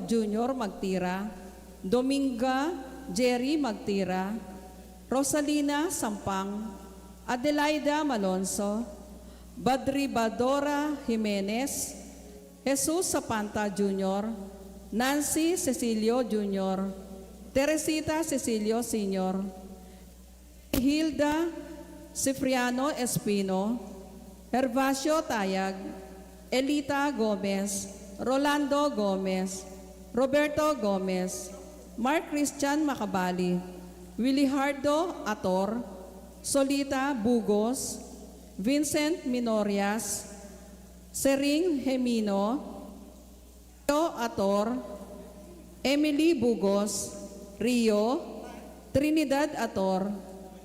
Junior Magtira, Dominga Jerry Magtira, Rosalina Sampang, Adelaida Malonzo, Badribadora Jimenez, Jesus Zapanta Jr., Nancy Cecilio Jr., Teresita Cecilio Sr., Hilda Cifriano Espino, Hervasio Tayag, Elita Gomez, Rolando Gomez, Roberto Gomez, Mark Christian Macabali, Willihardo Ator, Solita Bugos, Vincent Minorias, Sering Hemino, Teo Ator, Emily Bugos, Rio, Trinidad Ator,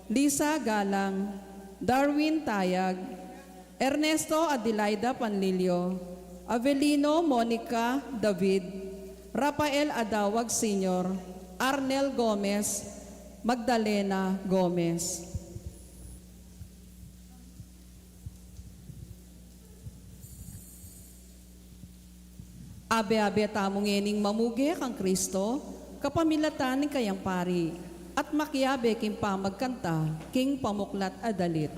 Lisa Galang, Darwin Tayag, Ernesto Adelaida Panlilio, Avelino Monica David, Rafael Adawag Sr., Arnel Gomez, Magdalena Gomez. Abe-abe tamong ening mamuge kang Kristo, kapamilatan ng kayang pari, at makiabe king pamagkanta, king pamuklat adalit.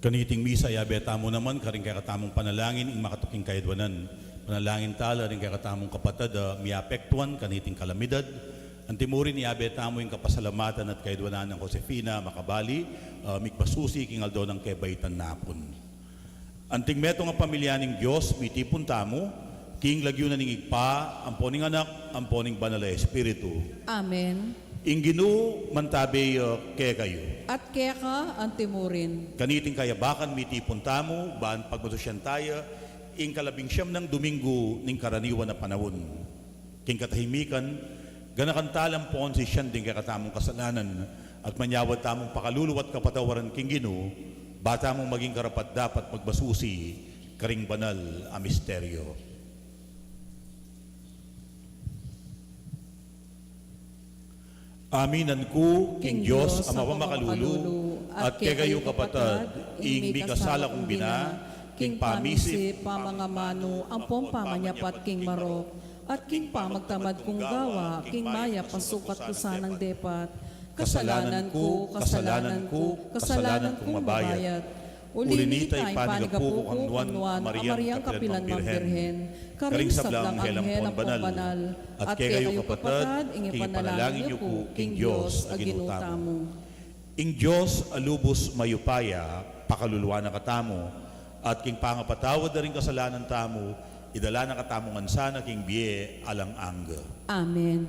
Kaniting misa, yabeta mo naman, karing kaya katamong panalangin, ing makatuking kaidwanan. Panalangin tala, rin kaya katamong kapatad, miapektuan, kaniting kalamidad. Antimurin, yabeta mo yung kapasalamatan at kaidwanan ng Josefina Macabali, mikbasusi, kingaldo ng kebaitan napon. Anting meto nga pamilya ng Diyos, mitipon tamo, king lagyo na ning igpa, amponing anak, amponing banal na Espiritu. Amen. Inginu mantabe kaya kayo. At keka ang timurin. Kaniting kayabakan mitipon tamo, baan pagmatusyan tayo, ing kalabing siyam ng Domingo ning karaniwan na panahon. King katahimikan, ganakan talampon si siyan din kakatamong kasalanan at manyawad tamong pakaluluwat kapatawaran king Ginoo, bata mong maging karapat dapat magbasusi, karing banal a misteryo. Aminan ko, King Diyos, ang mapamakalulu, at kay kayo kapatad, ing mi kasala kong bina, King pamisip, pamangamano, ang pamanyapat King Marok, at King pamagtamad kong gawa, King Maya, pasukat ko sanang depat, kasalanan ko, kasalanan kong mabayat. Ulinita ay panigapu kong nuan, Mariang kapilan ng Birhen, karing sablang anghel ang banal, at kay kayo kapatad, ing ipanalangin niyo ko, King Diyos, aginutamo. Ing Diyos, alubos mayupaya, pakaluluwa na katamo, at king pangapatawad na rin kasalanan tamo, idala na katamongan sana king biye alang angga. Amen.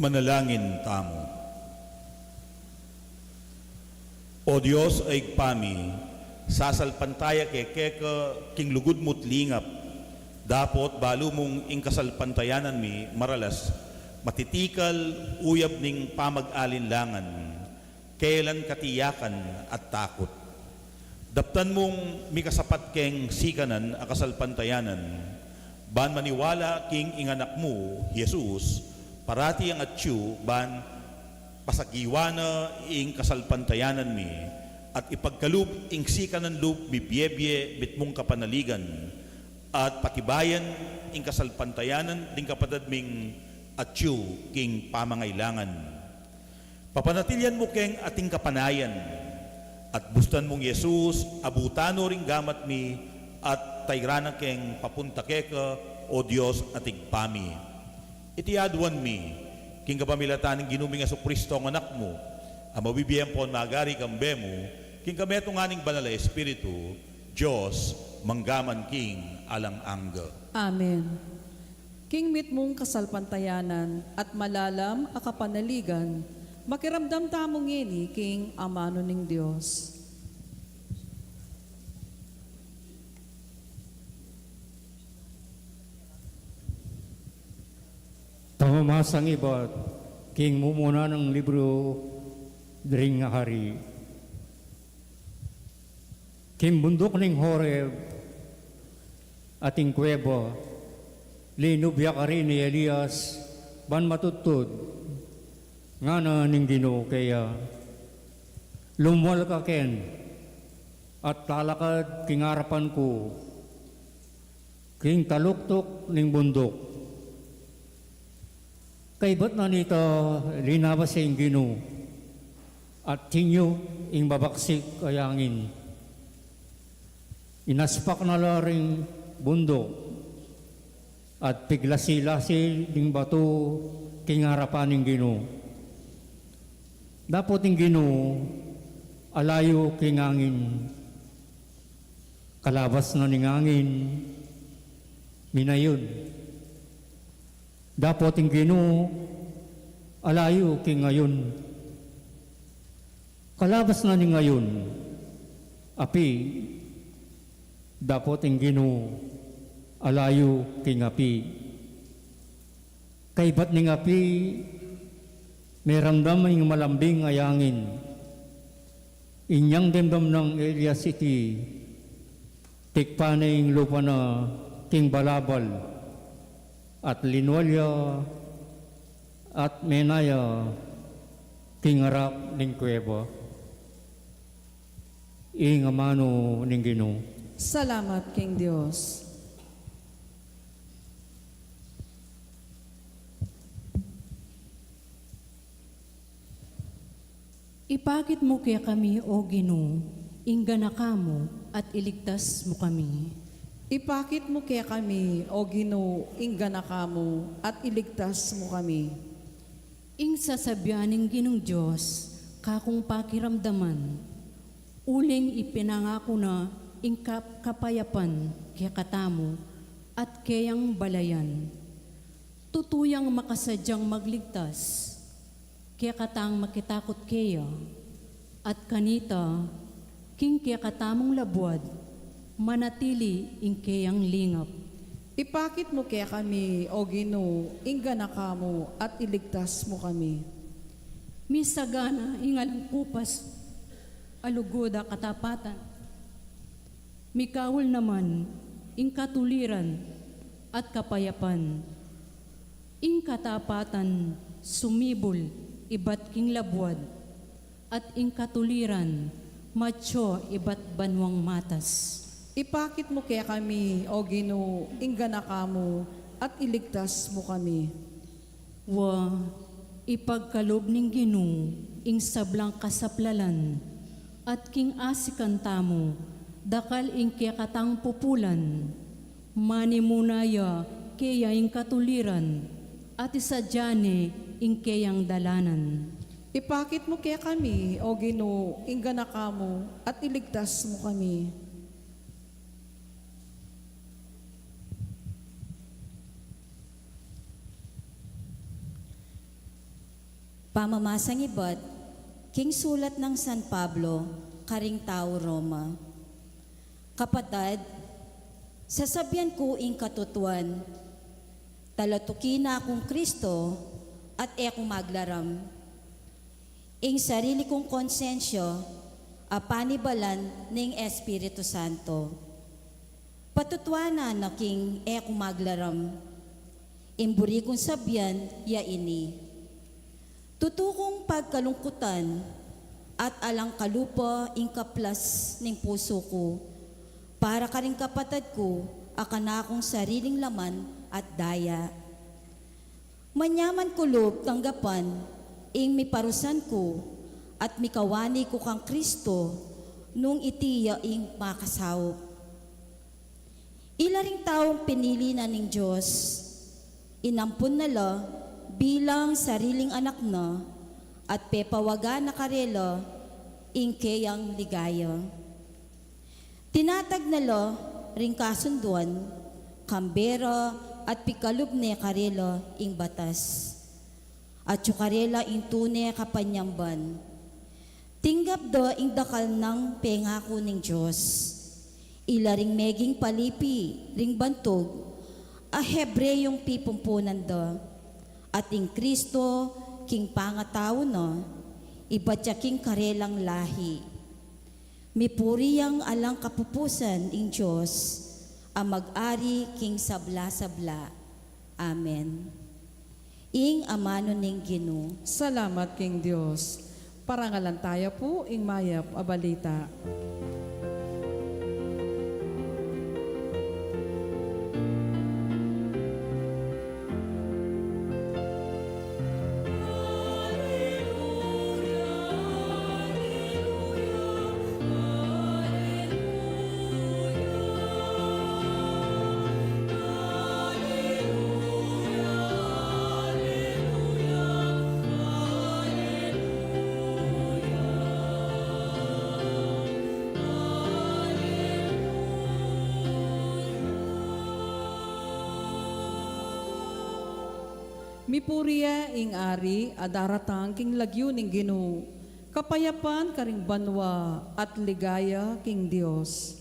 Manalangin tamo. O Diyos ay pami, sasalpantaya keka king lugod mo't lingap, dapot balo mong ingkasalpantayanan mi maralas, Matitikal, uyab ning pamag-alinlangan, kailan katiyakan at takot. Daptan mong mikasapat keng sikanan akasalpantayanan, ban maniwala king inganak mo, Jesus, parati ang atyu, ban pasagiwana ing kasalpantayanan mi, at ipagkalub ing sikanan lub bibiyebye bitmong kapanaligan, at patibayan ing kasalpantayanan ding kapatad ming atyu king pamangailangan. Papanatilyan mo keng ating kapanayan, at bustan mong Jesus, abutano ring gamat mi, at tayrana keng papunta keka, o Diyos ating pami. Itiadwan mi, king kapamilatan ng ginuming Kristo ang anak mo, ang mabibiyan po magari kambe mo, king kameto nga ning banal na Espiritu, Diyos, manggaman king alang angga. Amen. King mit mong kasalpantayanan at malalam a kapanaligan, makiramdam tamong ini king amano ning Dios. Tamamasang iba't king mumuna ng libro dring nga hari. King bundok ning Horeb ating kuweba, linubya ka rin ni Elias, ban matutod, nga na ning Ginoo kaya lumwal ka ken, at talakad king harapan ko, king taluktok ning bundok. Kay ba't na nito linabas sa Ginoo, at tinyo ing babaksik ayangin. Inaspak na laring bundok, at piglasi-lasi ding bato king harapan ning Ginoo. Dapat ing Ginoo alayo king angin, kalabas na ning angin minayon. Dapat ing Ginoo alayo king ngayon, kalabas na ning ngayon api. Dapat ing Ginoo alayo king api. Kay ba't ning api may ramdam ing malambing ayangin, inyang demdam ng Elias iti tikpanay ing lupa na king balabal, at linwalya at menaya king harap ning kuweba. Ing amano ning Ginoo. Salamat king Dios. Ipakit mo kaya kami, O Ginoo, inggan na kamo at iligtas mo kami. Ipakit mo kaya kami, O Ginoo, inggan kamo at iligtas mo kami. Ing sasabyaning Ginong Diyos, kakong pakiramdaman, uling ipinangako na ing kapayapan kaya katamo at kayang balayan. Tutuyang makasadyang magligtas, kaya katang makitakot kaya, at kanita, king kaya katamong labwad, manatili ing kayang lingap. Ipakit mo kaya kami, O Ginoo, inggan kamo at iligtas mo kami. Misagana ingalang kupas, alugoda katapatan. Mikawal naman, ing katuliran at kapayapan. Ing katapatan, sumibol, ibat king labwad, at ing katuliran, macho ibat banwang matas. Ipakit mo kaya kami, O Ginoo, inggan kamo at iligtas mo kami. Wa, ipagkalob ning Ginoo, ing sablang kasaplalan, at king asikan tamo, dakal ing kaya katang pupulan, manimunaya kaya ing katuliran, at isadyane ing kayang dalanan. Ipakit mo kaya kami, O Ginoo, inggan kamo at iligtas mo kami. Pamamasang iba't king sulat ng San Pablo, karing tao Roma. Kapatid, sasabyan ko ing katutuan, talatukin na akong Kristo, at eko maglaram. Ing sarili kong konsensyo, apanibalan ning Espiritu Santo. Patutwana na king eko maglaram. Imburi kong sabyan ya ini. Tutukong pagkalungkutan at alang kalupa ing kaplas ning puso ko, para karing kapatid ko, akana akong sariling laman at daya. Manyaman kulob tanggapan, ing miparusan ko, at mikawani ko kang Kristo, nung itiya ing makasawop. Ilaring taong pinili na ning Diyos, inampun nala bilang sariling anak na, at pepawaga na karela, ing kayang ligaya. Tinatag nala ring kasunduan, kambera at pikalub ne karela ing batas. At karela ing tune kapanyamban. Tinggap do ing dakal ng pengako ning Diyos. Ila ring meging palipi, ring bantog, a Hebreyong pipumpunan do. At ing Kristo, king pangatao na, ibatya king karelang lahi. Mipuriyang alang kapupusan ing Diyos, ang mag-ari king sabla-sabla. Amen. Ing amano ning Ginoo. Salamat king Diyos. Parangalan tayo po ing mayap a balita. Mipuriya ing ari adaratang king lagyo ning Ginoo. Kapayapan karing banwa at ligaya king Dios.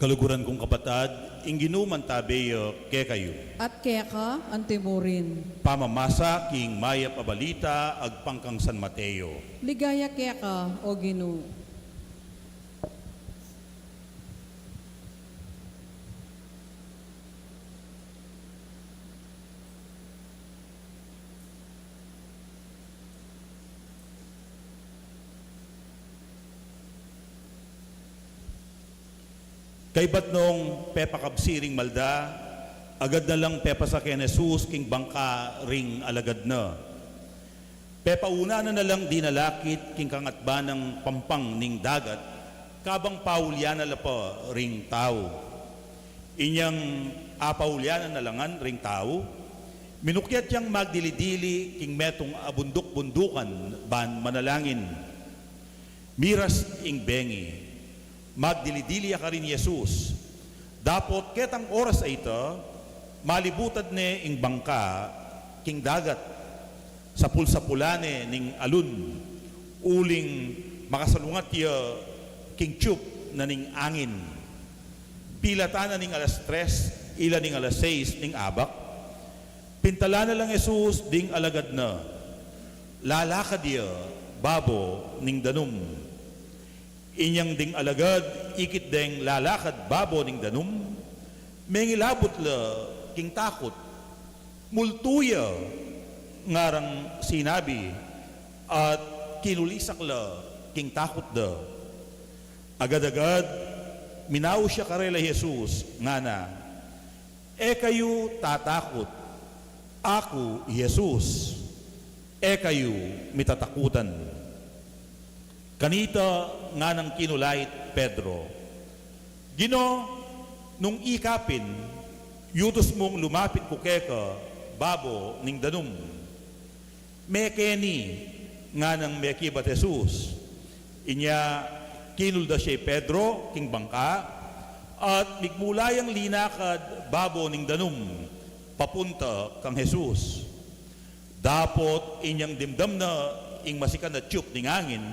Kaluguran kong kapatad, ing ginuman tabeyo ke kayo. At keka antimurin. Pamamasa king mayap a balita agpangkang San Mateo. Ligaya keka o Ginoo. Kay ba't nung pepa kabsiring malda, agad na lang pepa sa ken Jesus king bangka ring alagad na. Pepa una na lang dinalakit king kangatba ng pampang ning dagat, kabang paulyana la pa ring tao. Inyang apaulyana na langan ring tao, minukyat yang magdilidili king metong abundok-bundukan ban manalangin. Miras ing bengi, magdilidili ka rin Jesus. Dapot ketang oras ay ito, malibutad ne ing bangka, king dagat, sa pulsa-pulane ning alun, uling makasalungat ya king tiyup na ning angin. Pilata na ning alas 3, ila ning alas 6 ning abak. Pintala na lang Jesus ding alagad na, lalakad ya babo ning danum. Inyang ding alagad, ikit ding lalakad babo ning danum, mengilabot la king takot, multuya ngarang sinabi, at kinulisak la king takot da. Agad-agad, minaw siya karela Jesus, nga na, kayo tatakot, ako, Jesus, kayo mitatakutan. Kanita nga ng kinulait Pedro, Gino, nung ikapin, yutos mong lumapit ko keka, babo ning danum. Mekeni nga ng mekibat Jesus. Inya kinulda siya Pedro, king bangka, at migmulayang linakad babo ning danum, papunta kang Jesus. Dapot inyang dimdam na ing masikan na tiyup ning angin,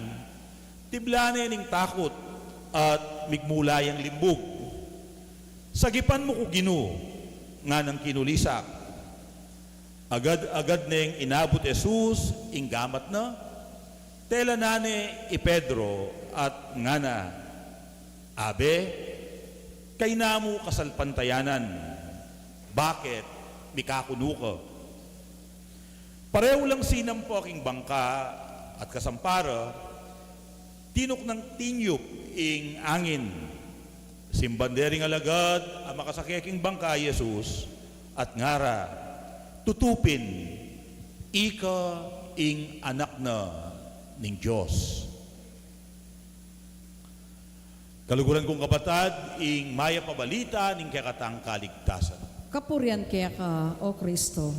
tiblane ning takot at migmulayang limbog. Sagipan mo ko Gino, nga ng kinulisak. Agad-agad neng inabot Jesus, ing gamat na, tela nane i Pedro at nga na, Abe, kay namo kasalpantayanan, bakit mikakuno ka? Pareho lang sinam po aking bangka at kasampara, tinok ng tinyup ing angin. Simbandering alagad ang makasakiking bangka, Jesus, at ngara, tutupin, ika ing anak na ning Diyos. Kaluguran kong kapatad, ing maya pabalita ning kakatang kaligtasan. Kapurian kaya ka, O Kristo.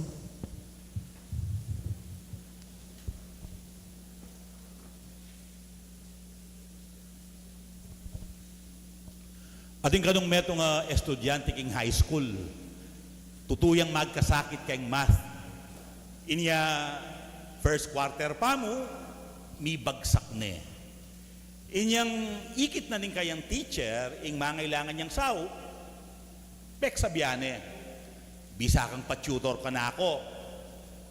Ating kanong meto nga estudyante king high school, tutuyang magkasakit kayong math. Inya first quarter pa mo, mi bagsak ne. Inyang ikit na ning kayang teacher, ing mangailangan niyang sao, pek sabiane, bisa kang pa-tutor ka na ako.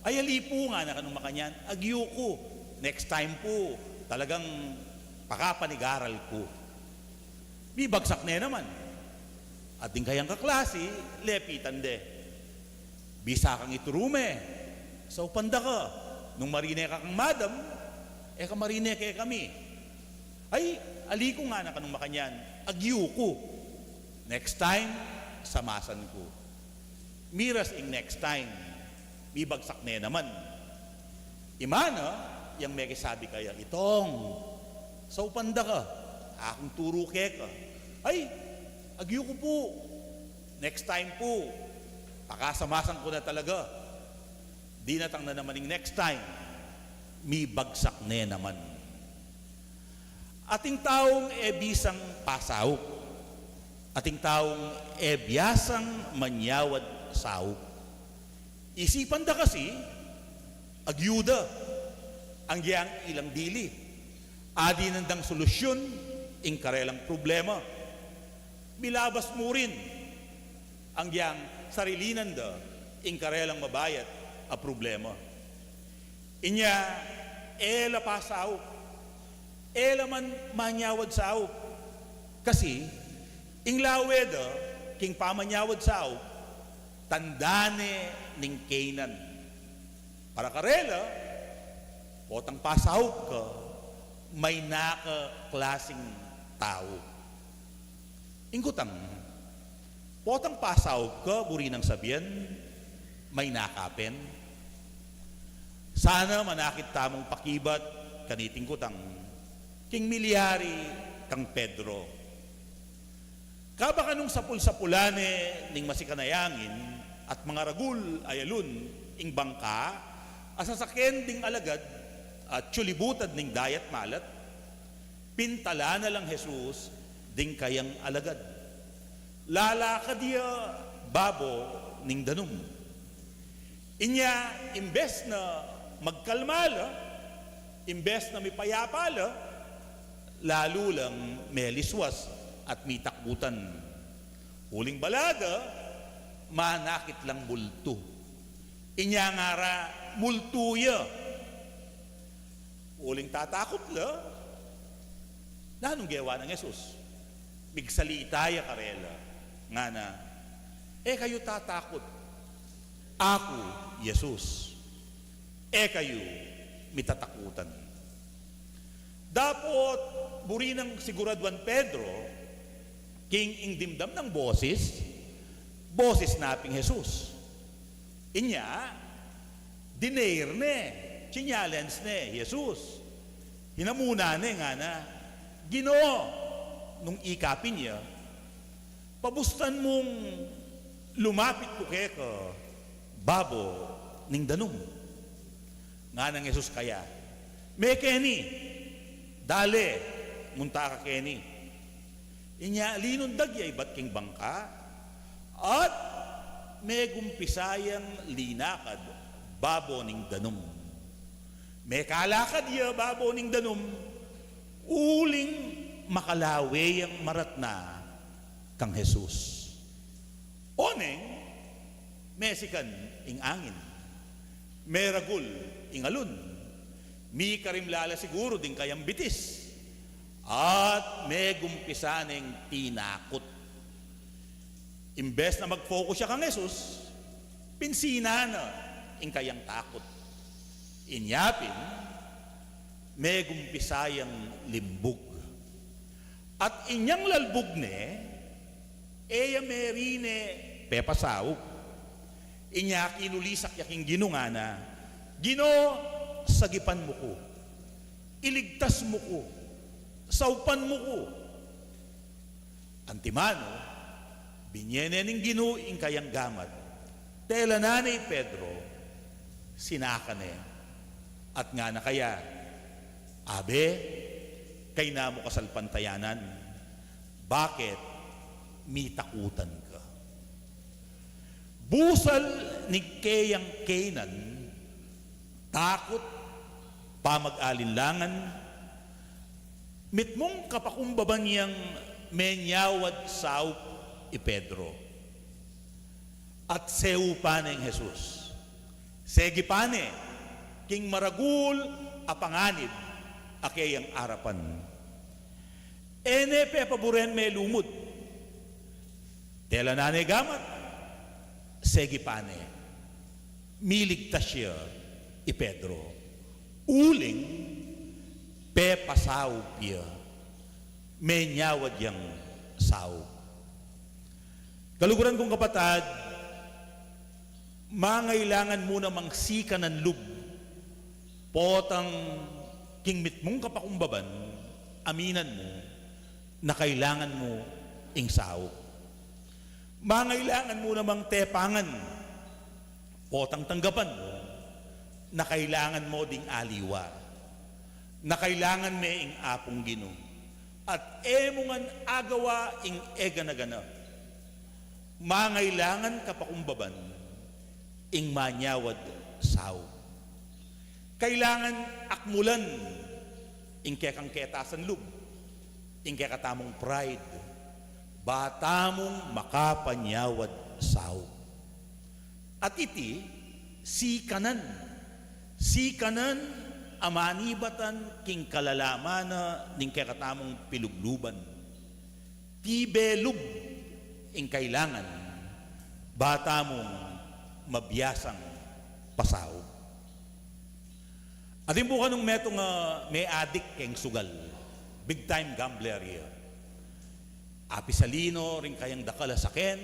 Ay alipo nga na kanong makanyan, agyo ko, next time po, talagang pakapanigaral ko. Di bagsak na naman. At din kayang kaklase, lepitan de. Bisa kang iturume. So panda ka. Nung marine ka kang madam, kamarine kaya kami. Ay, aliko nga na kanong makanyan. Agyo ko. Next time, samasan ko. Miras ing next time. Di bagsak na naman. Imana, yung may sabi kaya, itong. So panda ka. Akong turo keka. Ay, agyo ko po. Next time po. Pakasamasan ko na talaga. Di natang na naman yung next time. Mi bagsak na naman. Ating taong bisang pasaw. Ating taong biyasang manyawad saw. Isipan da kasi, agyuda. Ang giyang ilang dili. Adi nandang solusyon, ing karelang problema. Bilabas mo rin ang giyang sarilinan da, ing karelang mabayat a problema. Inya, ela pasaw, ela man manyawad saw. Kasi, ing laweda, king pamanyawad saw, tandane ning Canaan. Para karela, potang pasaw ka, may naka-klasing tao. Ingkutang, potang pasaw ka, buri ng sabihan, may nakapen. Sana manakit tamong pakibat, kaniting kutang, king milyari kang Pedro. Kabaka nung sapul-sapulane ning masikanayangin at mga ragul ayalun ing bangka, asasakyan ding alagad at tsulibutad ning dayat malat, pintala na lang Jesus ding kayang alagad. Lalakad dia babo ning danum. Inya, imbes na magkalmala, imbes na may payapala, lalo lang may liswas at may takbutan. Huling balada, manakit lang multo. Inya ngara multuya. Uling tatakot la, na anong gawa ng Jesus? Migsalita karela, nga na, kayo tatakot, ako, Jesus, kayo, mitatakutan. Dapot, buri ng siguraduan Pedro, king ing dimdam ng boses naping Jesus. Inya, dinair ne, chinyalens ne, Jesus. Hinamuna ne nga na, Ginoo, nung ikapin niya, pabustan mong lumapit ko ka, babo, ning danum. Nga ng Jesus kaya, may Kenny, dale, munta ka Kenny. Inya, linundag yay, ba't king bangka? At may gumpisayang linakad, babo ning danum. May kalakad ya, babo ning danum, uling makalawe ang marat na kang Jesus. Oneng, mesikan ing angin. May ragul ing alun. Mi karimlala siguro din kayang bitis. At may gumpisaneng tinakot. Imbes na mag-focus siya kang Jesus, pinsina na ing kayang takot. Inyapin, may gumpisayang limbog. At inyang lalbog ne, eya merine pepasaw. Inya kinulisak yaking ginungana, Gino, sagipan mo ko, iligtas mo ko, saupan mo ko. Antimano, binyene ning Gino ing kayang gamat, tela na ni Pedro, sinakane, at nga na kaya, abe, kay na mo kasalpantayanan, bakit mitakutan ka? Busal ni kayang Kenan, takot, pamag-alinlangan, mitmong kapakumbaban niyang menyawad saup i Pedro. At seupaning Jesus. Segipane, king maragul apanganib, akayang arapan. Ene pepaburen me lumod. Tela nane gamat, segipane, miligtas siya i Pedro. Uling, pepasaw piya, menyawad yang saw. Kaluguran kong kapatad, mangailangan mo namang sika ng lub, potang kingmit mong kapakumbaban, aminan mo, na kailangan mo ing sao. Mangailangan mo namang tepangan, potang tanggapan mo, na kailangan mo ding aliwa, na kailangan may ing apong Gino, at emungan agawa ing ega na ganap. Mangailangan kapakumbaban, ing manyawad sao. Kailangan akmulan, ing kekang ketasan lub, ing kekatamong pride, batamong makapanyawad sao. At iti, sikanan amanibatan king kalalamana ning kekatamong pilugluban. Tibelub ing kailangan, batamong mabiyasang pasaw. At yung buka nung metong may adik keng sugal, big time gambler here. Apisalino rin kayang dakala saken,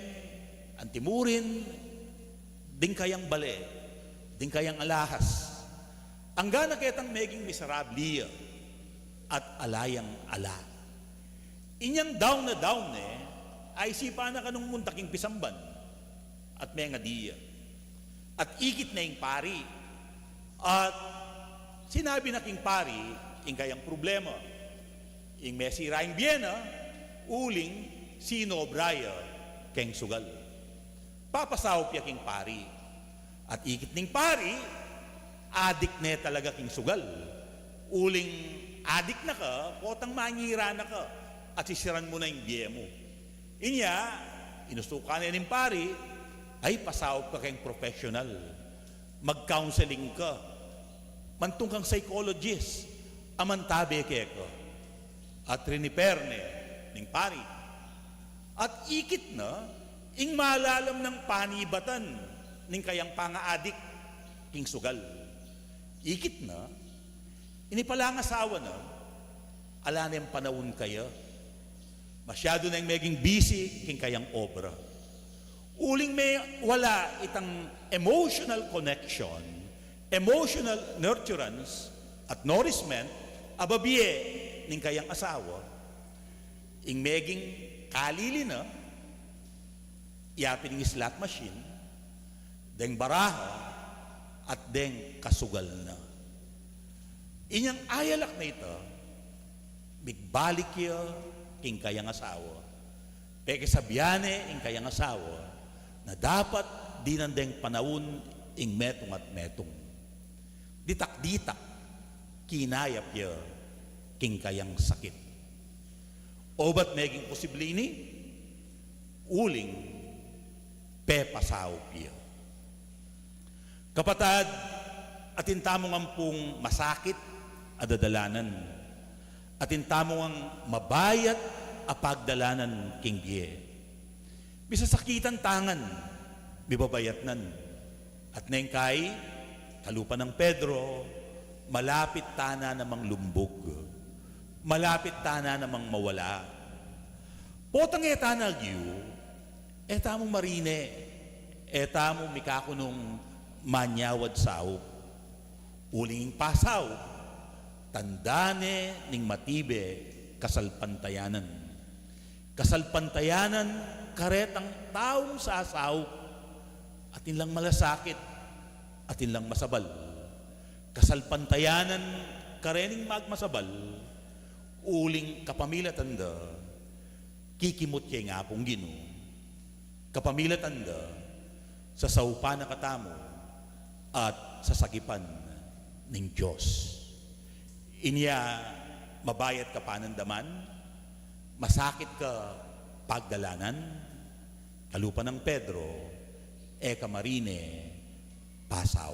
antimurin, ding kayang bale, ding kayang alahas. Ang gana ketang meging miserabli at alayang ala. Inyang down na down ay sipa na kanong muntaking pisamban at may nga diya. At ikit na yung pari. At sinabi na king pari, ing kayang problema. Ing may siraing biyena, uling sino braya keng sugal. Papasaw piya king pari. At ikit ning pari, adik na talaga king sugal. Uling adik na ka, potang mangira na ka, at sisiran mo na yung biye mo. Inya, inustukan na ning pari, ay pasaw ka keng professional. Mag-counseling ka. Mantong kang psychologist, amantabe ke ka. At riniperne ning pari. At ikit na, ing malalam ng panibatan ning kayang pangaadik king sugal. Ikit na, inipalang asawa na, ala na yung panahon kaya. Masyado na yung maging busy king kayang obra. Uling may wala itang emotional connection emotional nurturance at nourishment ababiye ning kayang asawa, ing meging kalili na, yapin ng slot machine, deng baraha, at deng kasugal na. Inyang ayalak na ito, bigbalik ya king kayang asawa, peke sabyane ing kayang asawa, na dapat di nandeng panahon ing metong at metong. Ditak-ditak, kinayap ya king kayang sakit. O ba't meging posible ini? Uling pepasawp ya. Kapatad, atin tamong ampung masakit adadalanan. Atin tamong ang mabayat apagdalanan king biye. Bisasakitan tangan, bibabayat nan. At nengkay, kalupa ng Pedro, malapit tana namang lumbog. Malapit tana namang mawala. Potang etana gyu, etamong marine, etamong mikakunong manyawad sao. Ulinging pasaw, tandane ning matibe kasalpantayanan. Kasalpantayanan karetang taong sasaw, atin lang malasakit, atin lang masabal. Kasalpantayanan karening magmasabal, uling kapamilya tanda, kikimot kay nga pong Ginoo. Kapamilya tanda, sa saupa na katamo, at sa sagipan ng Diyos. Inya, mabayat ka panandaman, masakit ka pagdalanan, kalupa ng Pedro, eka marine, pasaw.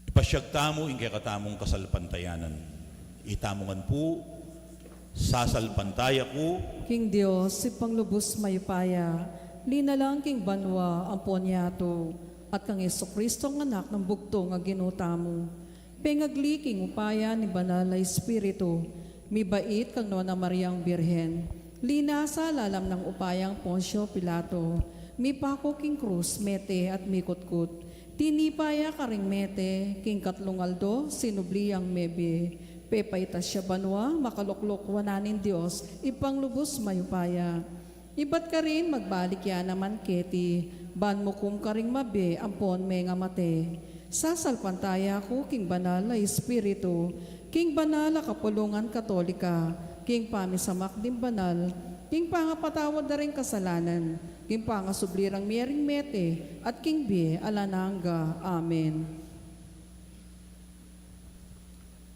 Ipasyagtamo ing katamong kasalpantayanan. Itamongan po, sasalpantaya ko, King Dios, si panglubos mayupaya, linalang king banwa ang ponyato, at kang Kristo ang anak ng bugto nga ginutamo. Pengagli king upaya ni Banal na Espiritu, mi bait kang Nona Mariang Birhen, linasa lalam ng upayang Poncio Pilato, mi pako king krus, mete at mikutkut, tinipaya karing mete, king Katlungaldo, sinubliang mebe, pepaitas siya banwa, makaluklok wananin Diyos, ipanglubos mayupaya. Ibat ka rin magbalik ya naman keti, ban mo kum ka ring mabe, ampon me nga mate. Sasalpantaya ko, king Banal na Espiritu, king Banal na Kapulungan Katolika, king pamisamak din banal, king pangapatawad na rin kasalanan, king pangasublirang miyering mete, at king bi alananga. Amen.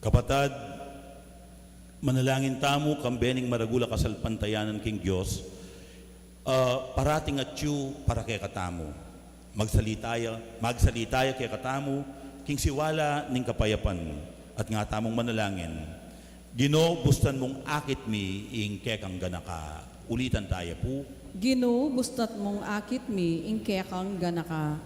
kapatad, manalangin tamo kambening maragula kasalpantayanan king Diyos, parating at yu para kay katamo. Magsalitaya kay katamo, king siwala ning kapayapan, at nga tamong manalangin. Ginoo, bustan mong akit mi ing kekang ganaka. Ulitan tayo po. Ginoo, bustat mong akit mi, ingkekang ganaka.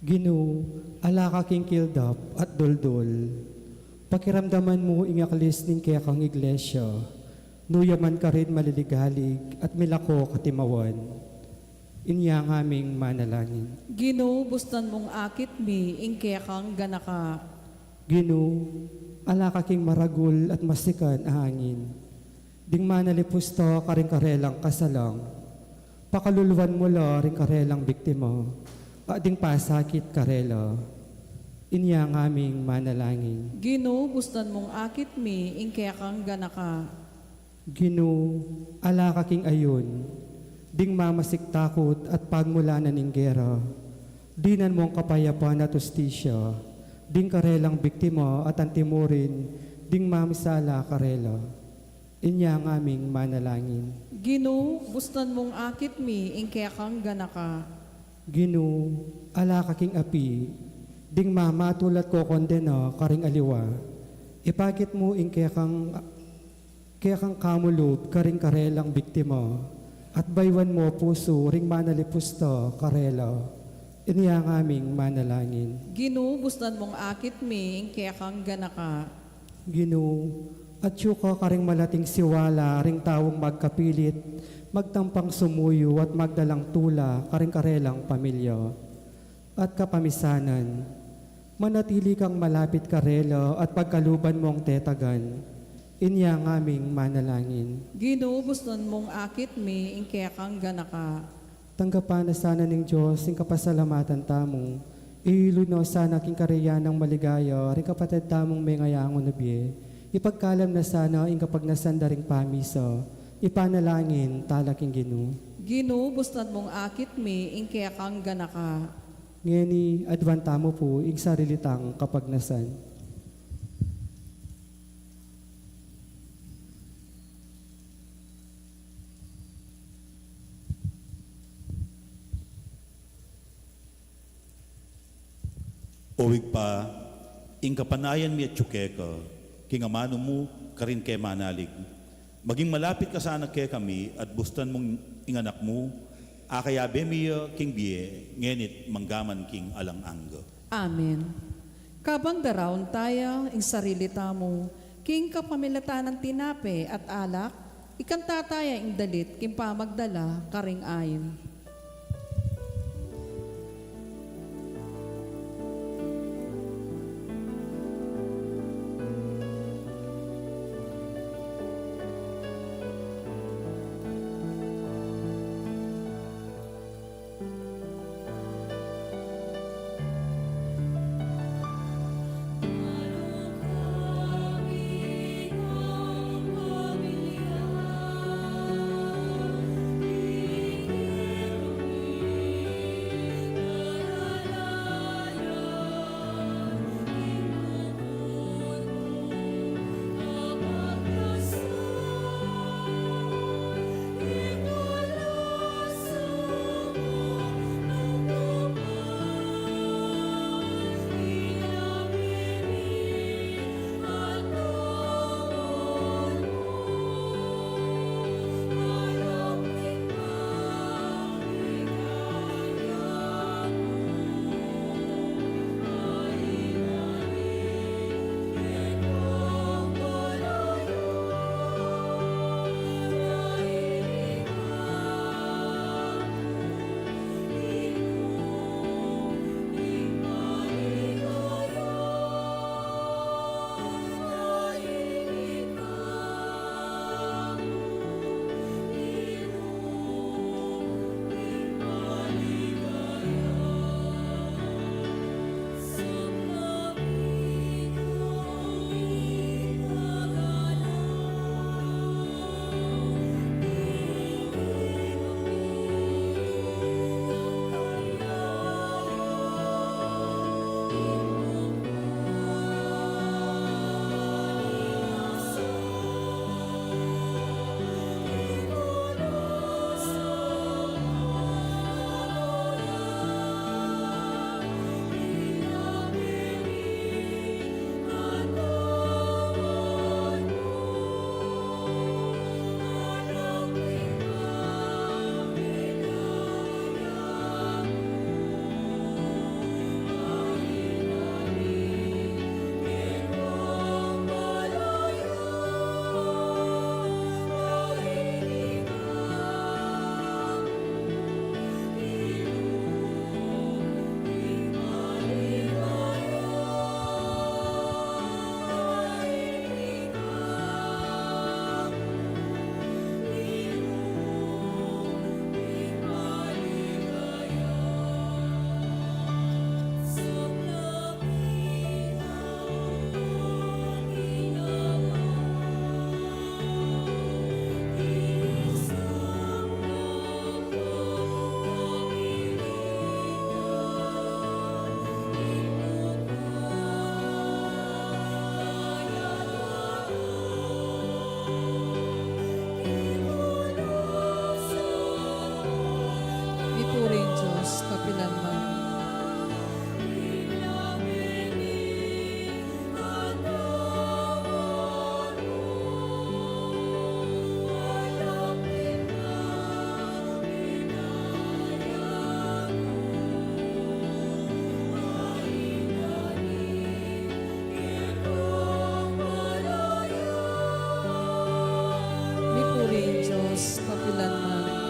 Ginoo, ala ka king kildap at doldol. Pakiramdaman mo ingaklis ning kaya kang iglesia. Nuyaman ka rin maliligalig at milako katimawan. Inya ng aming manalangin. Ginoo, bustan mong akit mi, ingkekang ganaka. Ginoo, ala ka king maragul at masikan hangin. Ding manalipusta ka rin karelang kasalang. Pakaluluwan mo la rin karelang biktima. Ading pasakit karela, inya ng aming manalangin. Ginoo, bustan mong akit mi, ingkekang ganaka. Ginoo, ala ka king ayon, ding mamasik takot at pagmulanan ng gera, dinan mong kapayapan at ustisya, ding karelang biktima at antimurin, ding mamisala karela, inya ng aming manalangin. Ginoo, bustan mong akit mi, ingkekang ganaka. Ginoo, ala ka king api, ding mamatulat ko kondena karing aliwa, ipakit mo ing kaya kang kamulot karing karelang biktima, At baywan mo puso ring manalipusto karelo. Iniyang aming manalangin. Ginoo, bustan mong akit mi, kaya kang ganaka. Ginoo, at yuka ka ring malating siwala ring tawong magkapilit, magtampang sumuyo at magdalang tula karing karelang pamilya. At kapamisanan, manatili kang malapit karelo at pagkaluban mo ang tetagan. Inyang aming manalangin. Ginoo, bustan mong akit mi, kaya kang ganaka. Tanggapan na sana ng Diyos ang kapasalamatan tamo. Iluno sana king kariyan ng maligaya, rin kapatid tamong may ngayangon na biye. Ipagkalam na sana ang kapag nasandaring pamiso. Ipanalangin talaking Ginoo. Ginoo, bustan mong akit mi, kaya kang ganaka. Ngeni, advanta mo po, ing sarilitang kapagnasan. Uwig pa, ing kapanayan mi at tsukeka, kingamano mo, karin kay manalig. Maging malapit ka sana kay kami at bustan mong inganak mo, akayabe mi king biye, ngenit manggaman king alang angga. Amen. Kabang darawon tayo, ing sarili tamo, king kapamilatan ng tinape at alak, ikanta tayo ing dalit, king pamagdala, karing ayon. Diyos, kapilanman.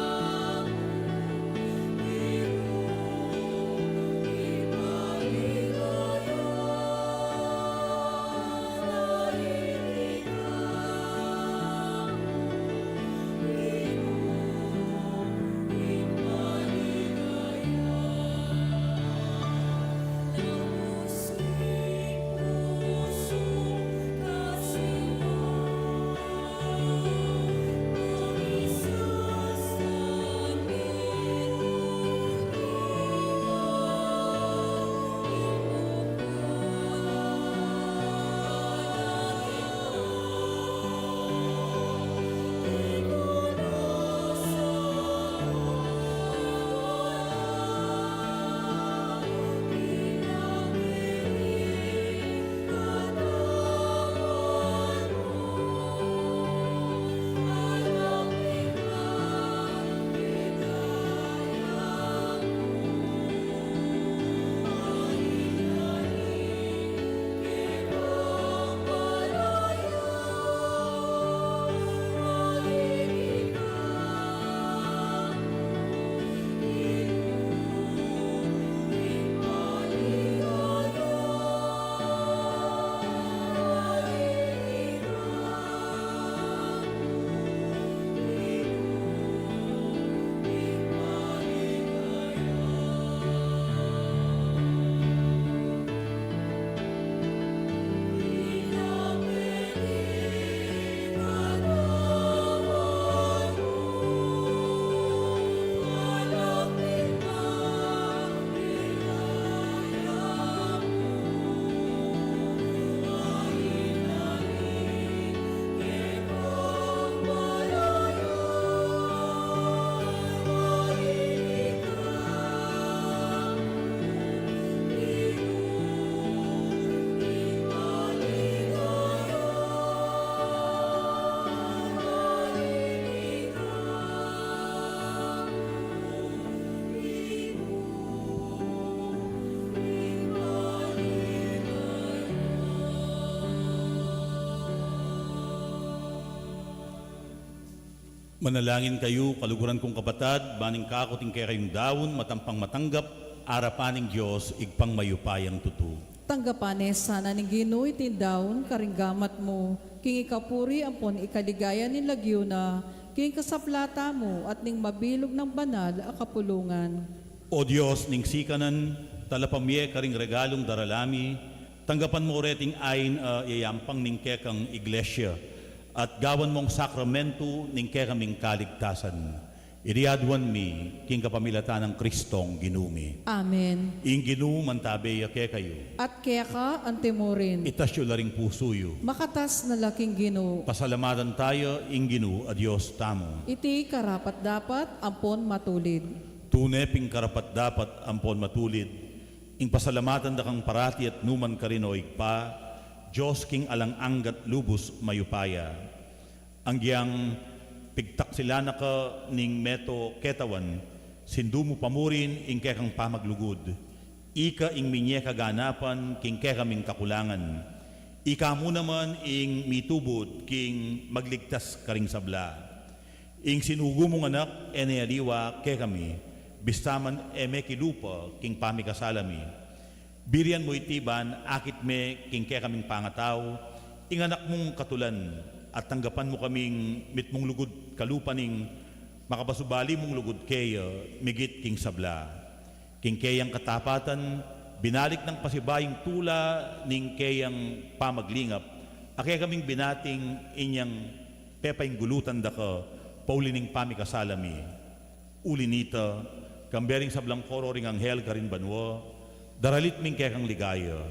Manalangin kayo, kaluguran kong kapatad, baning kakoting kaya kayong dawon, matampang matanggap, arapaning Diyos, igpang mayupayang tutu. Tanggapan sana ning Ginoo iti daon karinggamat mo, king ikapuri ampon ikaligaya ni lagyo na, king kasaplata mo at ning mabilog ng banal a kapulungan. O Diyos, ning sikanan, talapamye karing regalong daralami, tanggapan mo reting ayin yayampang ning kekang iglesia, at gawan mong sakramento ning kekaming kaligtasan. Iriadwan mi, king kapamilatan ng Kristong ginumi. Amen. Ing Ginoo mantabeya ke kayo. At kaya ka antemorin, Itasyo laring pusuyo. makatas na laking Ginoo, Pasalamatan tayo, ing Ginoo, a Diyos tamo. iti karapat dapat ampon matulid. Tuneping karapat dapat ampon matulid. Ing pasalamatan da kang parati at numan karinoig pa, Diyos king alang anggat lubos mayupaya. Ang giyang pigtak sila na ka ning meto ketawan, sindumo pamurin ing kekang pamaglugod. Ika ing minye kaganapan king kekaming kakulangan. Ika mo naman ing mitubod king magligtas karing sabla. Ing sinugo mong anak enealiwa kekami, bistaman eme kilupa king pamikasalami. Birian mo itiban, akit me, king kaya kaming pangataw, inganak mong katulan, at tanggapan mo kaming mitmong lugod kalupaning, makabasubali mong lugod kaya, migit king sabla. King kayang katapatan, binalik ng pasibaying tula, ning kayang pamaglingap, akaya kaming binating inyang pepayng gulutan da ka, paulining pamikasalami. Ulinita, kambering sablang koro ring anghel karin banwa, daralit ming kekang ligaya,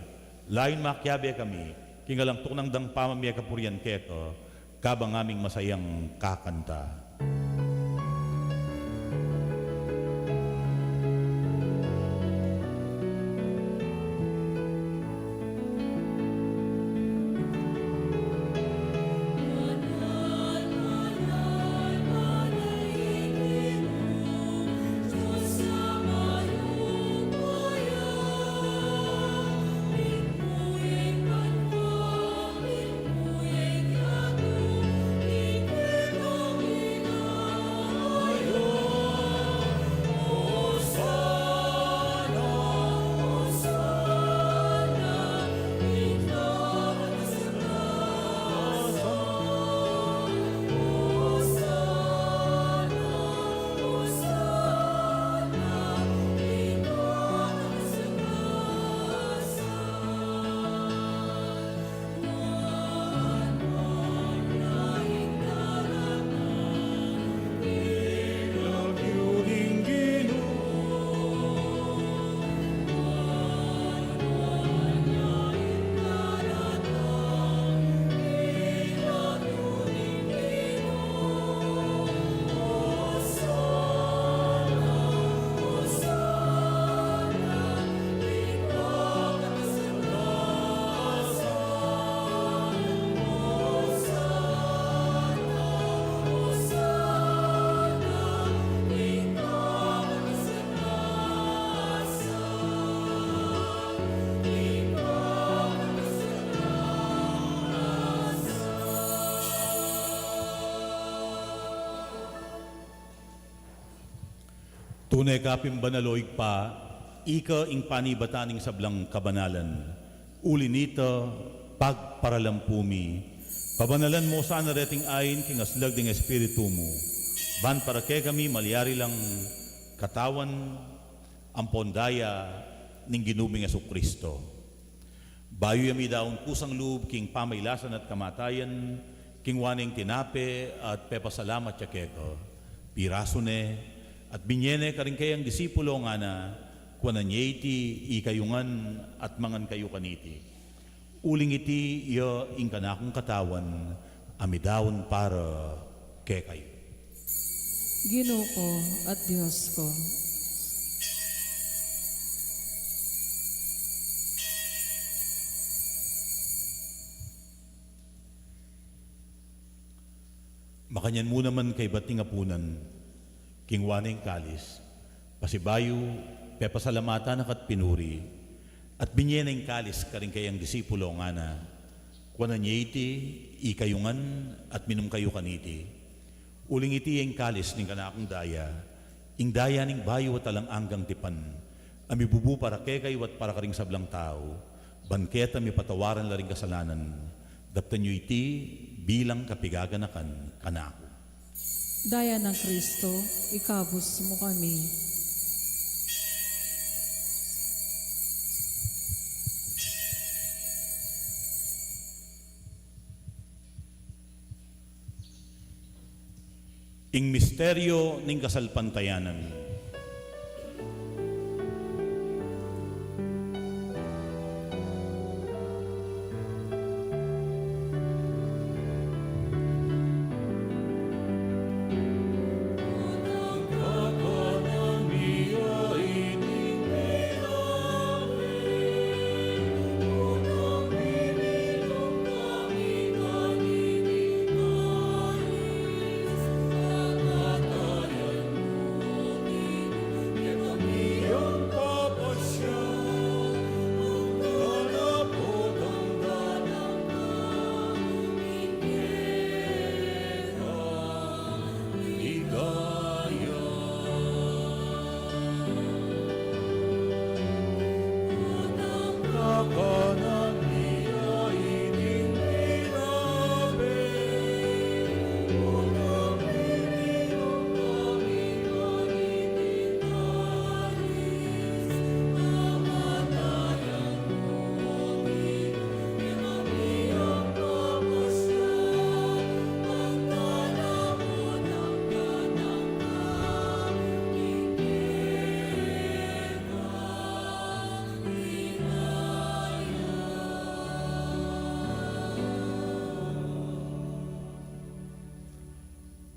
lain makyabe kami, kingalang tuknang dang pamamya kapurian keka, kabang aming masayang kakanta. Tunay kapim banaloig pa, ika ing panibataning sablang kabanalan. Uli nito, pagparalampumi. Pabanalan mo sana reting ayin king aslag ding espiritu mo. Ban para kay kami malyari lang katawan ang pondaya ning ginubing Kristo. Bayo yami daon kusang loob king pamaylasan at kamatayan, king waning tinape at pepasalamat ya keko. Piraso ne, at binyene ka rin kayang disipulo nga na kuwanan niya iti ikayungan at mangan kayo kaniti. Uling iti iya ing kanakong katawan amidawon para kay kayo. Ginoo ko at Diyos ko. Makanyan mo naman kay bating apunan, king waneng kalis, pasibayo, pepasalamatan at pinuri, at binyeneng kalis ka rin kayang disipulo nga na, kuwanan niya iti, ikayungan at minum kayo kaniti. Uling iti yung kalis ning kanakong daya, ing daya ning bayo at alang anggang tipan, amibubu para kay kayo at para karing sablang tao, banketa mi patawaran la ring kasalanan, daptan nyo iti bilang kapigaganakan kanako. Daya ng Kristo, ikabos mo kami. Ing misteryo ning kasalpantayanan.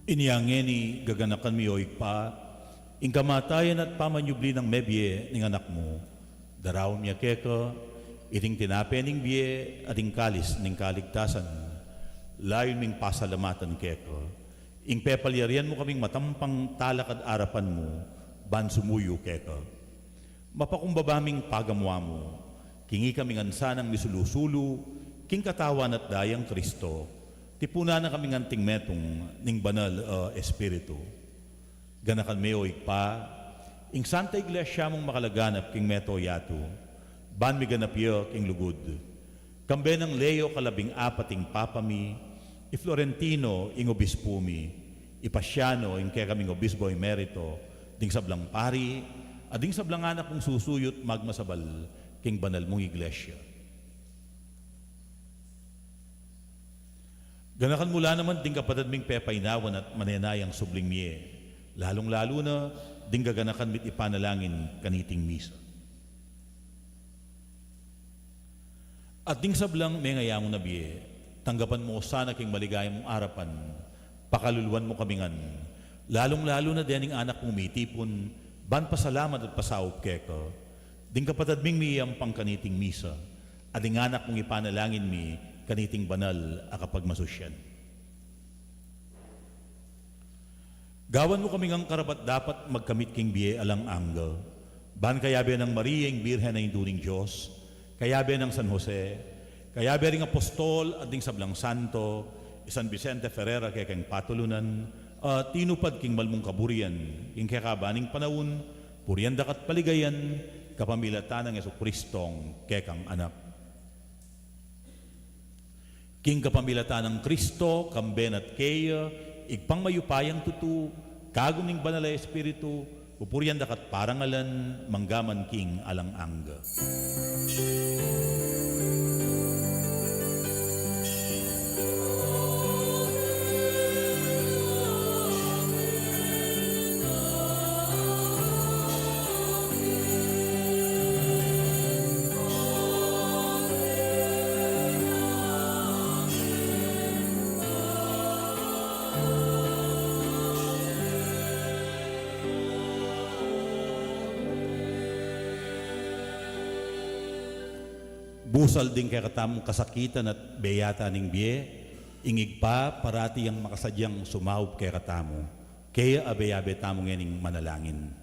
Iniyangeni gaganakan mi oig pa, ing kamatayan at pamanyubli ng mebye ning anak mo, darawam niya keko, iting tinape ning biye at ing kalis ning kaligtasan, layon ming pasalamatan keko, ing pepalyarian mo kaming matampang talakad arapan mo, ban sumuyo keko. Mapakumbabaming pagamwa mo, kingi kaming ansanang misulusulu, king katawan at dayang Kristo, tipuna na kaming anting metong ning banal espiritu. Ganakan meyo ikpa, ing Santa Iglesia mong makalaganap king meto yato, ban mi ganap yo king lugod. Kambe ng Leo kalabing apating papami, i Florentino ing obispumi, ipasyano ing kaya kaming obispo emerito, ding sablang pari, ading sablang anak kong susuyot magmasabal king banal mong iglesia. Ganakan mula naman ding kapatid ming pepaynawan at manenayang subling miye, lalong-lalo na ding gaganakan mit ipanalangin kaniting misa. At ding sablang may ngayamong nabiye, tanggapan mo sana king maligayang mong arapan, pakaluluan mo kamingan, lalong-lalo na dining anak mong mitipon, ban pasalamat at pasaup keko, ding kapatid ming miyang pangkaniting misa, at ding anak mong ipanalangin mi, kaniting banal akapag masusyan. Gawan mo kaming ang karapat dapat magkamit king biye alang angel. Ban kayabe ng Maria ing Birhen na induning Diyos, kayabe ng San Jose, kayabe ring apostol at ding sablang santo, San Vicente Ferrera kay kang patulunan, tinupad king malmong kaburian, king kakabaning panahon, purian dakat paligayan, kapamilatan ng Jesucristong kekang anak. King kapamilatan ng Kristo, kamben at kaya, igpang mayupayang tutu, kaguning banal na Espiritu, pupurian dakat parangalan, manggaman king alang angga. Busal din kay katamong kasakitan at beyata ning biye, ingig pa parati ang makasadyang sumahop kay katamo, kaya abe-abe tamong yaning manalangin.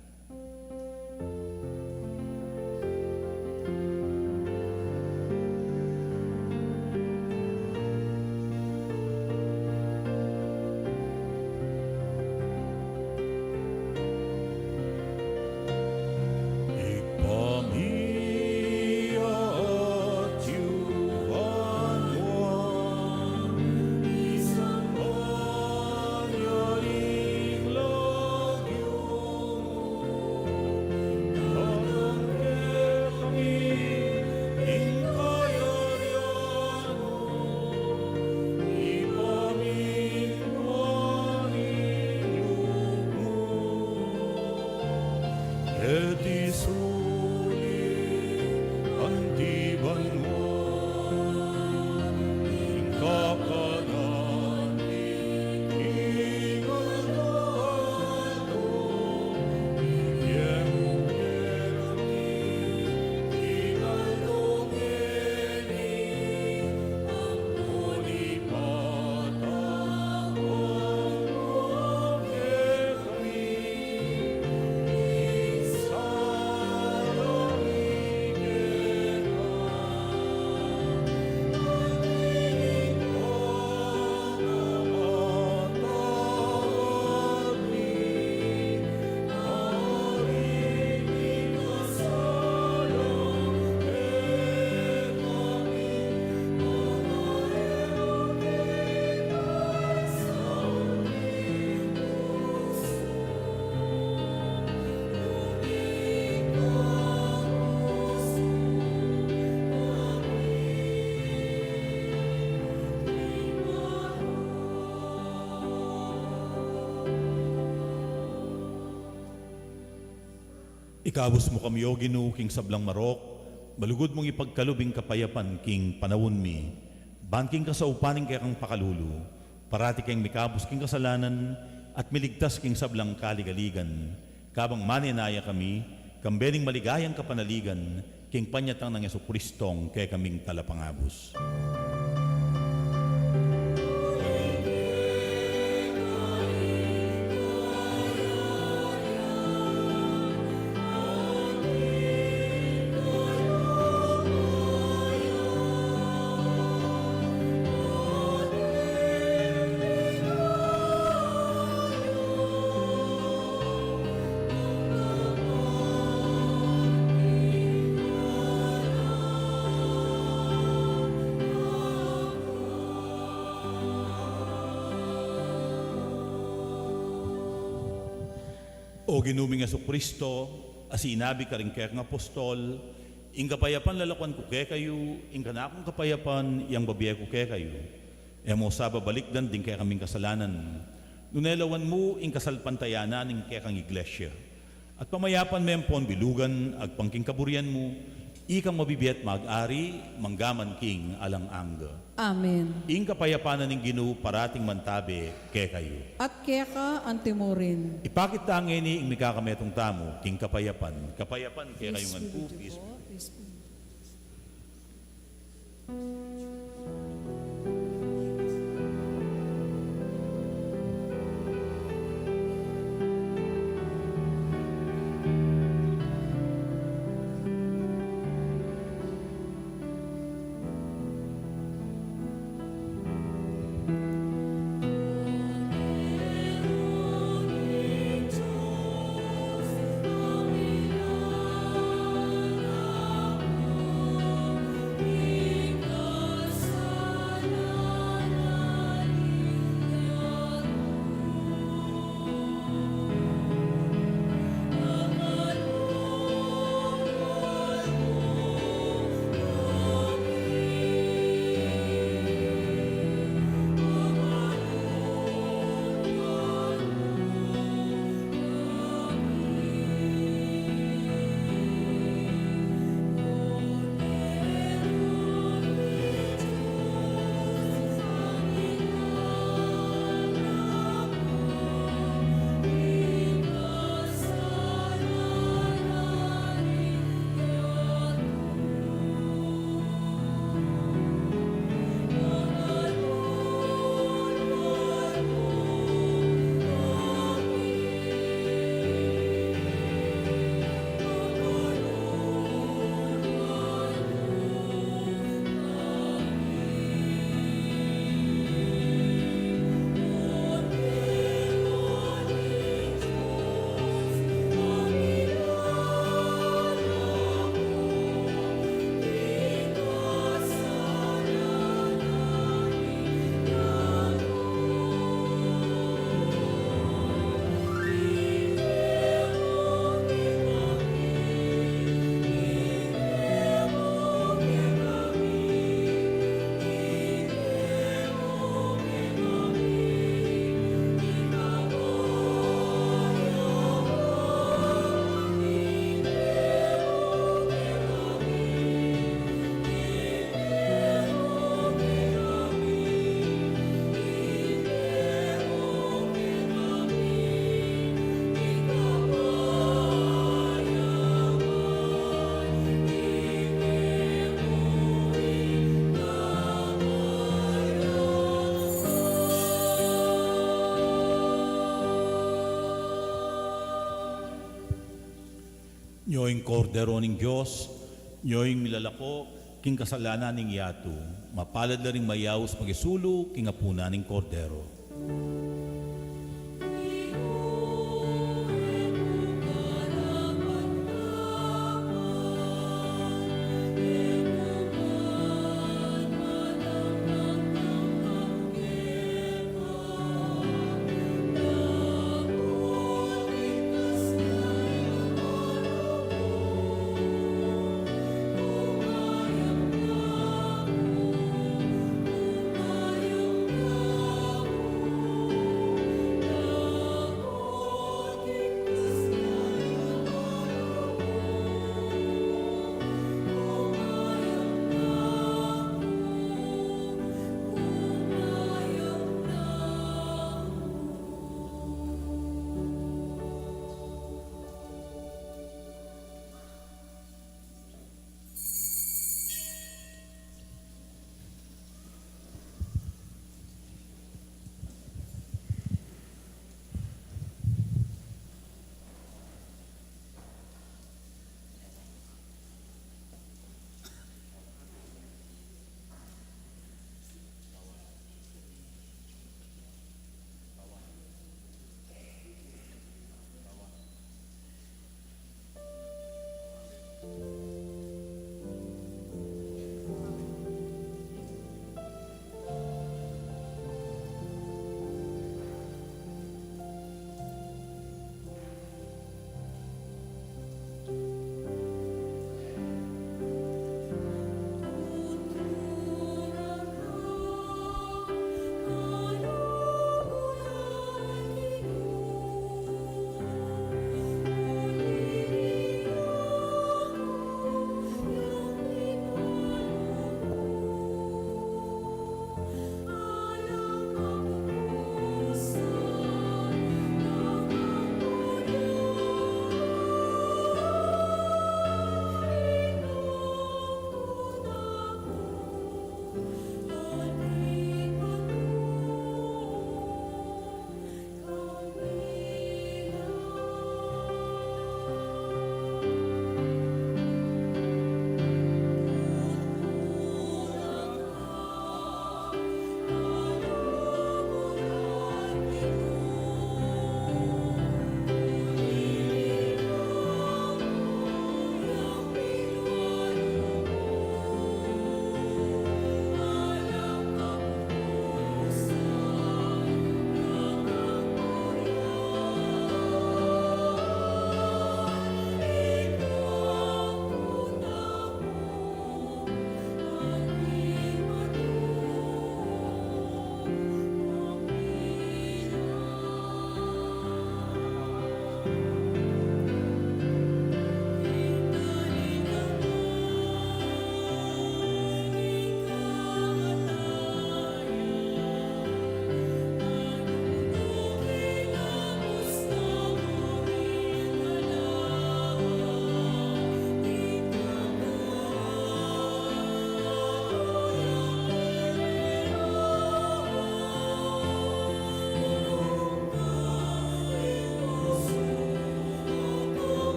Ikabos mo kami o Ginoo king sablang marok, balugod mong ipagkalubing kapayapan king panawon mi, banking ka sa upaning kaya kang pakalulu, parati kang mikabos king kasalanan, at miligtas king sablang kaligaligan, kabang maninaya kami, kambening maligayang kapanaligan, king panyatang ng Jesucristong kaya kaming talapangabos. O ginuming Jesucristo, asi inabi ka rin kaya ng apostol, ing kapayapan lalakwan ko kaya kayo, ing kanakong kapayapan, iyang babiya ko kaya kayo. E mo sa babalikdan din kaya kaming kasalanan. Nunelawan mo, ing kasalpantayanan, ing kaya kang iglesia. At pamayapan mempon bilugan, agpangking kaburian mo, ikang mabibiyat mag-ari, manggaman king alang angga. Amen. Ing kapayapanan ng Ginoo parating mantabi kaya kayo. At kaya ka antimurin. Ipakit tangin ni ing mikakametong tamo, king kapayapan. Kapayapan kaya kayong anpo, peace. Nyoing kordero ning Diyos, nyoing milalako, king kasalanan ning yatu. Mapalad na ring mayaws magisulu, king apuna ning kordero.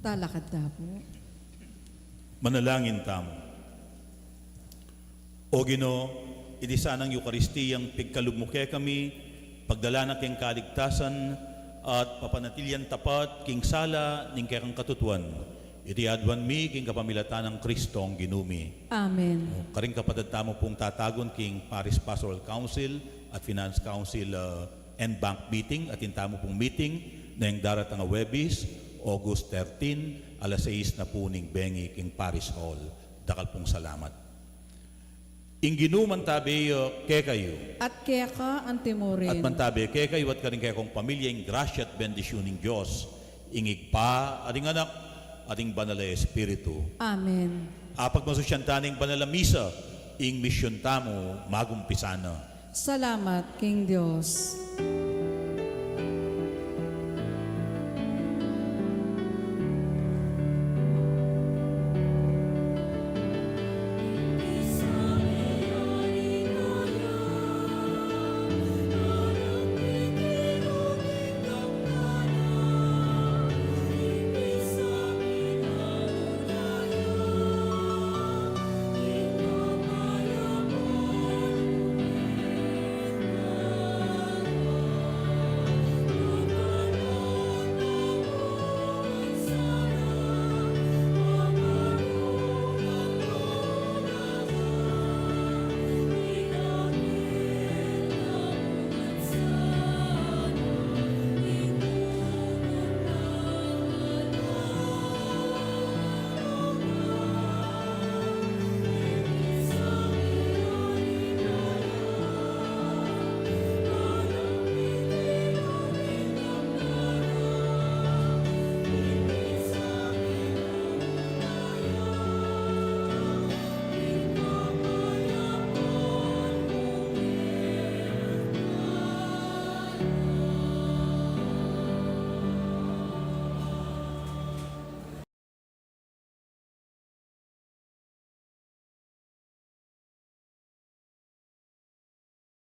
Talakad na po. Manalangin tamo. O Ginoo, iti sanang Eukaristiyang pigkalugmuke kami, pagdala na king kaligtasan, at papanatilyan tapat king sala ning kayang katutuan. Iti adwan mi king kapamilatan ng Kristo ang ginumi. Amen. Karing kapatid tamo pong tatagon king Paris Pastoral Council at Finance Council and Bank Meeting at intamo pong meeting na yung daratang Webis, August 13, alas 6 na po ning bengi king Paris Hall. Dakal pong salamat. Inginu mantabi ke kayo. At kaya ka ang timurin. At mantabi ke kayo at karing kaya kong pamilya ing grasya at bendisyon ng Diyos. Ingig pa, ating anak, ating banal na Espiritu. Amen. Apag masusyantaning banal na misa, ing misyon tamo magumpisana. Salamat, King Diyos.